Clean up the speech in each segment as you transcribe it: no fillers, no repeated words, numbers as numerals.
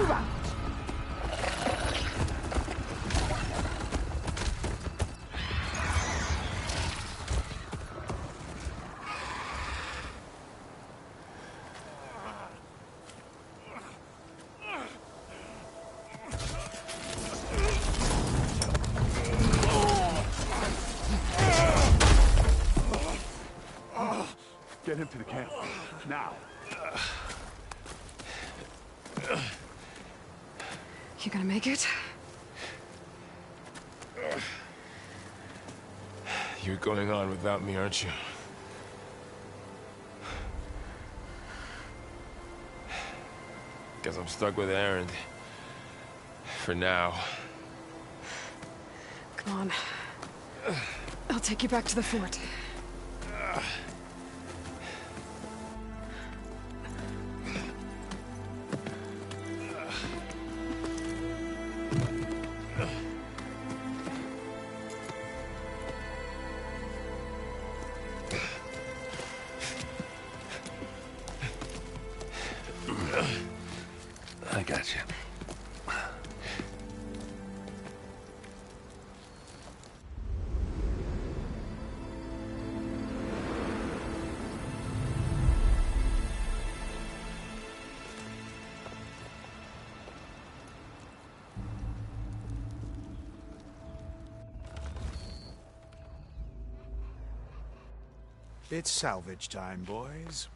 move out! Get him to the camp. Now. You gonna make it? You're going on without me, aren't you? Guess I'm stuck with Aaron. For now. Come on. I'll take you back to the fort. I got you. It's salvage time, boys.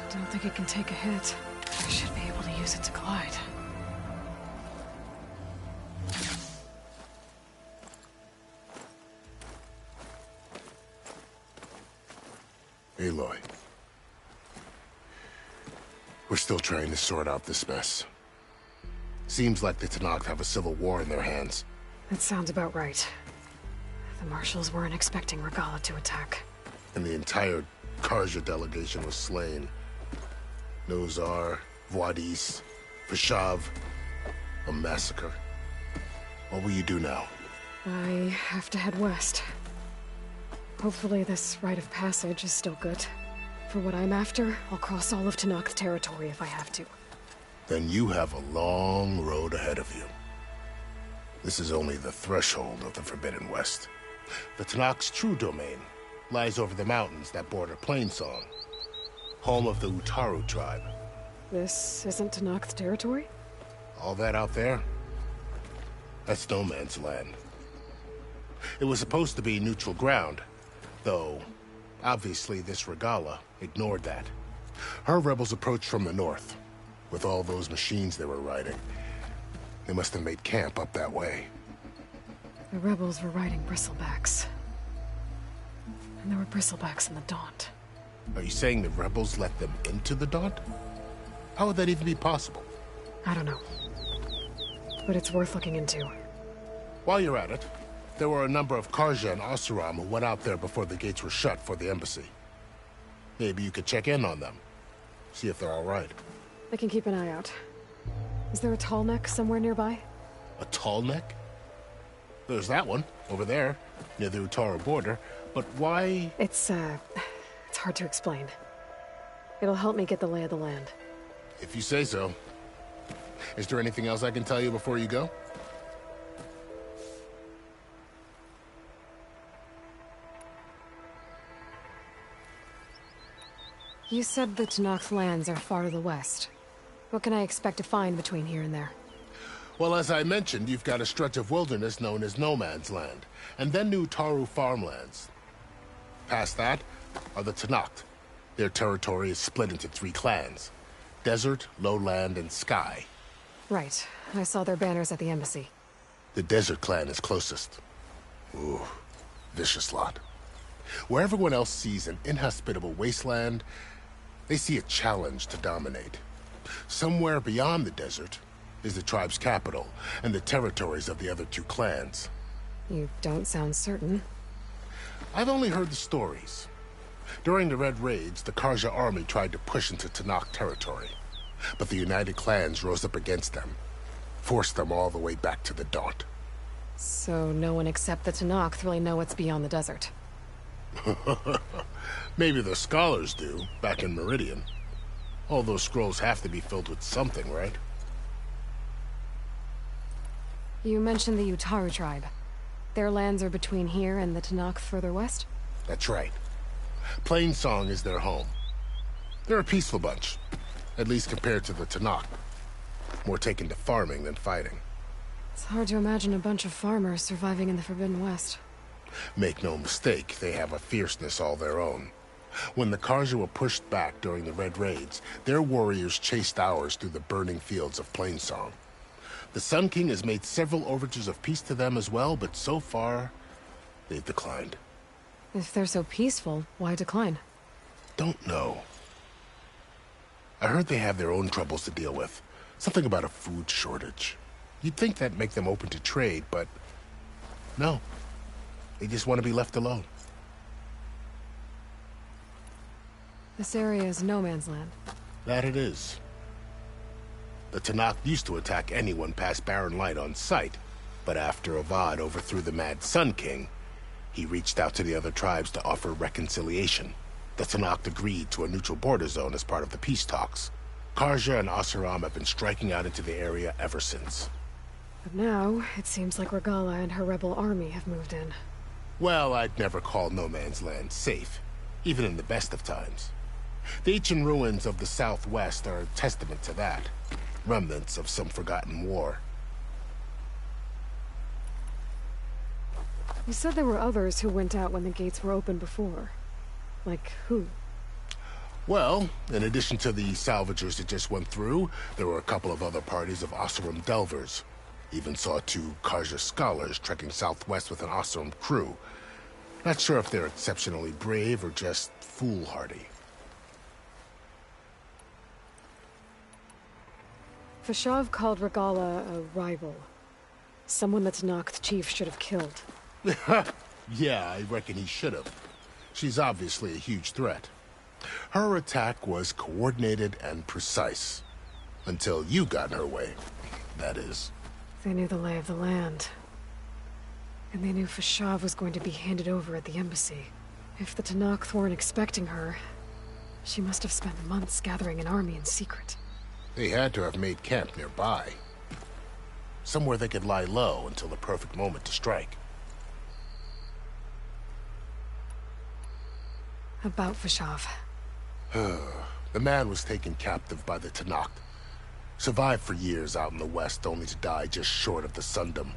Don't think it can take a hit. I should be able to use it to glide. Aloy. We're still trying to sort out this mess. Seems like the Tenakth have a civil war in their hands. That sounds about right. The marshals weren't expecting Regala to attack. And the entire Karja delegation was slain. Nozar, Voidis, Vashav. A massacre. What will you do now? I have to head west. Hopefully this rite of passage is still good. For what I'm after, I'll cross all of Tenakth territory if I have to. Then you have a long road ahead of you. This is only the threshold of the Forbidden West. The Tenakth's true domain lies over the mountains that border Plainsong, home of the Utaru tribe. This isn't Tenakth territory? All that out there? That's no man's land. It was supposed to be neutral ground, though obviously this Regala ignored that. Her rebels approached from the north, with all those machines they were riding. They must have made camp up that way. The rebels were riding bristlebacks. And there were bristlebacks in the Daunt. Are you saying the rebels let them into the Daunt? How would that even be possible? I don't know. But it's worth looking into. While you're at it, there were a number of Karja and Oseram who went out there before the gates were shut for the embassy. Maybe you could check in on them. See if they're all right. I can keep an eye out. Is there a tall neck somewhere nearby? A tall neck? There's that one, over there, near the Utaru border. But why? It's hard to explain. It'll help me get the lay of the land. If you say so. Is there anything else I can tell you before you go? You said the Tenakth lands are far to the west. What can I expect to find between here and there? Well, as I mentioned, you've got a stretch of wilderness known as No Man's Land, and then the Utaru farmlands. Past that are the Tenakth. Their territory is split into 3 clans: Desert, Lowland, and Sky. Right. I saw their banners at the embassy. The Desert clan is closest. Ooh, vicious lot. Where everyone else sees an inhospitable wasteland, they see a challenge to dominate. Somewhere beyond the desert is the tribe's capital and the territories of the other 2 clans. You don't sound certain. I've only heard the stories. During the Red Raids, the Karja army tried to push into Tanakh territory, but the united clans rose up against them, forced them all the way back to the Daunt. So no one except the Tanakh really know what's beyond the desert. Maybe the scholars do, back in Meridian. All those scrolls have to be filled with something, right? You mentioned the Utaru tribe. Their lands are between here and the Tanakh further west? That's right. Plainsong is their home. They're a peaceful bunch, at least compared to the Tanakh. More taken to farming than fighting. It's hard to imagine a bunch of farmers surviving in the Forbidden West. Make no mistake, they have a fierceness all their own. When the Karja were pushed back during the Red Raids, their warriors chased ours through the burning fields of Plainsong. The Sun King has made several overtures of peace to them as well, but so far, they've declined. If they're so peaceful, why decline? Don't know. I heard they have their own troubles to deal with. Something about a food shortage. You'd think that'd make them open to trade, but no. They just want to be left alone. This area is no man's land. That it is. The Tanakh used to attack anyone past Barren Light on sight, but after Avad overthrew the Mad Sun King, he reached out to the other tribes to offer reconciliation. The Tanakh agreed to a neutral border zone as part of the peace talks. Karja and Oseram have been striking out into the area ever since. But now, it seems like Regala and her rebel army have moved in. Well, I'd never call no man's land safe, even in the best of times. The ancient ruins of the Southwest are a testament to that. Remnants of some forgotten war. You said there were others who went out when the gates were open before. Like who? Well, in addition to the salvagers that just went through, there were a couple of other parties of Oseram delvers. Even saw 2 Karja scholars trekking southwest with an Oseram crew. Not sure if they're exceptionally brave or just foolhardy. Fashav called Regala a rival. Someone the Tanakh chief should have killed. Yeah, I reckon he should have. She's obviously a huge threat. Her attack was coordinated and precise. Until you got in her way, that is. They knew the lay of the land. And they knew Fashav was going to be handed over at the embassy. If the Tanakh weren't expecting her, she must have spent months gathering an army in secret. They had to have made camp nearby. Somewhere they could lie low until the perfect moment to strike. About Fashav. The man was taken captive by the Tanakh. Survived for years out in the west, only to die just short of the Sundom.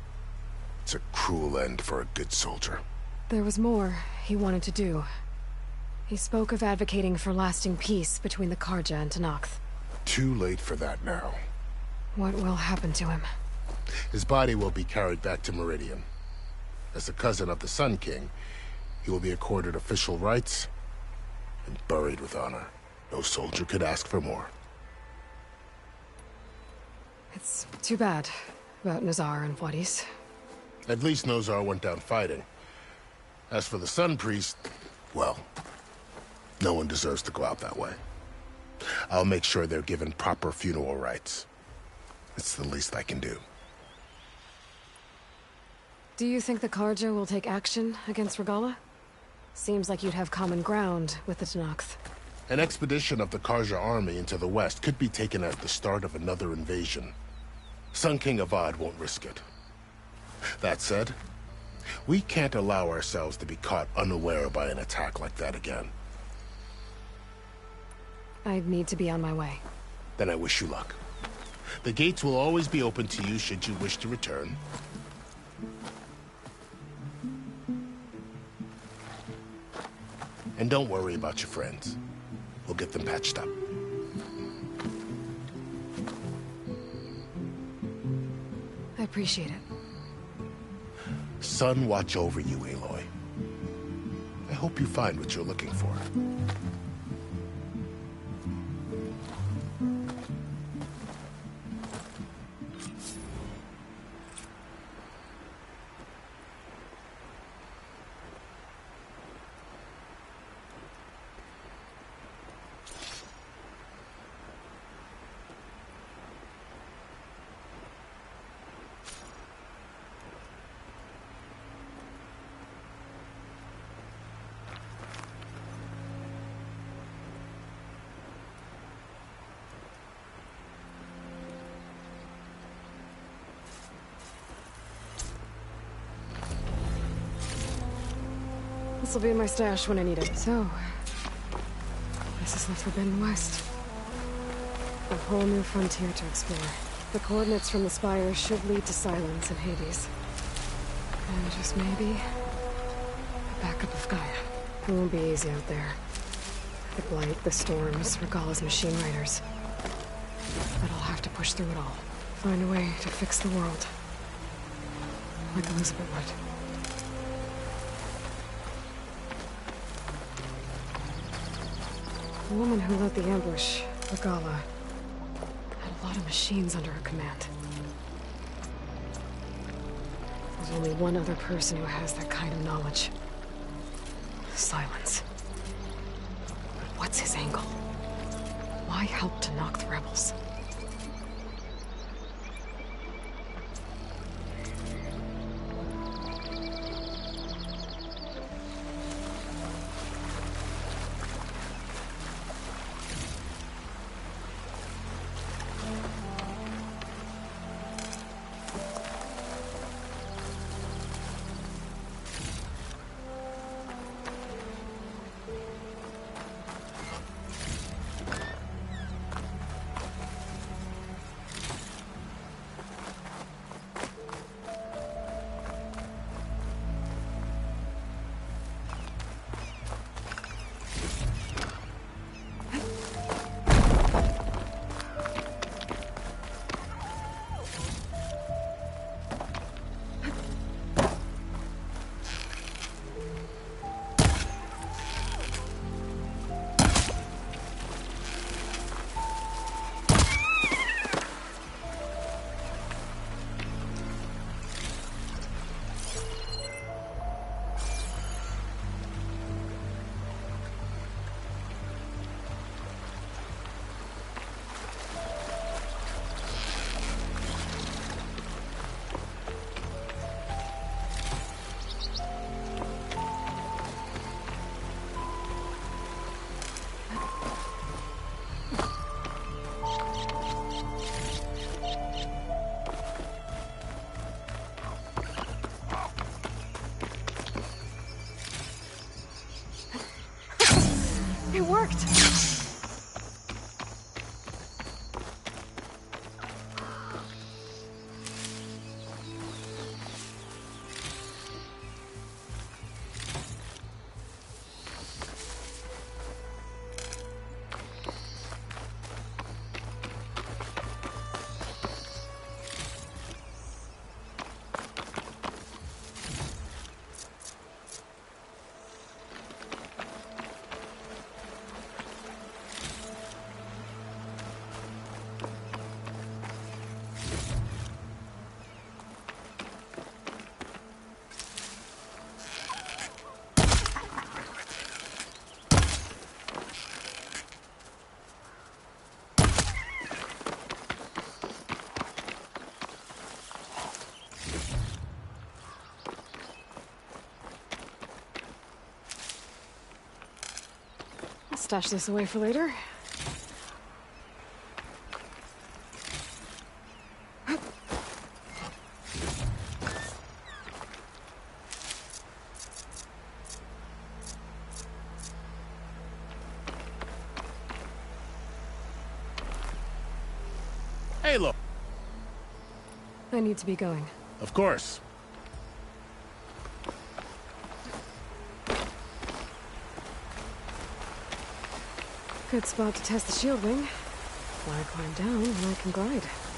It's a cruel end for a good soldier. There was more he wanted to do. He spoke of advocating for lasting peace between the Karja and Tanakh. Too late for that now. What will happen to him? His body will be carried back to Meridian. As a cousin of the Sun King, he will be accorded official rights and buried with honor. No soldier could ask for more. It's too bad about Nazar and Wadis. At least Nozar went down fighting. As for the Sun Priest, well, no one deserves to go out that way. I'll make sure they're given proper funeral rites. It's the least I can do. Do you think the Karja will take action against Regala? Seems like you'd have common ground with the Tanakh. An expedition of the Karja army into the west could be taken as the start of another invasion. Sun King Avad won't risk it. That said, we can't allow ourselves to be caught unaware by an attack like that again. I need to be on my way. Then I wish you luck. The gates will always be open to you should you wish to return. And don't worry about your friends. We'll get them patched up. I appreciate it. Sun watch over you, Aloy. I hope you find what you're looking for. This'll be in my stash when I need it. So, this is the Forbidden West. A whole new frontier to explore. The coordinates from the spires should lead to Silence and Hades. And just maybe, the backup of Gaia. It won't be easy out there. The Blight, the Storms, Regalla's machine riders. But I'll have to push through it all. Find a way to fix the world. Like Elizabeth would. The woman who led the ambush, Regalla, had a lot of machines under her command. There's only one other person who has that kind of knowledge. Silence. But what's his angle? Why help to knock the rebels? It worked! Stash this away for later. Hey, look. I need to be going. Of course. Good spot to test the shield wing. Why climb down when I can glide?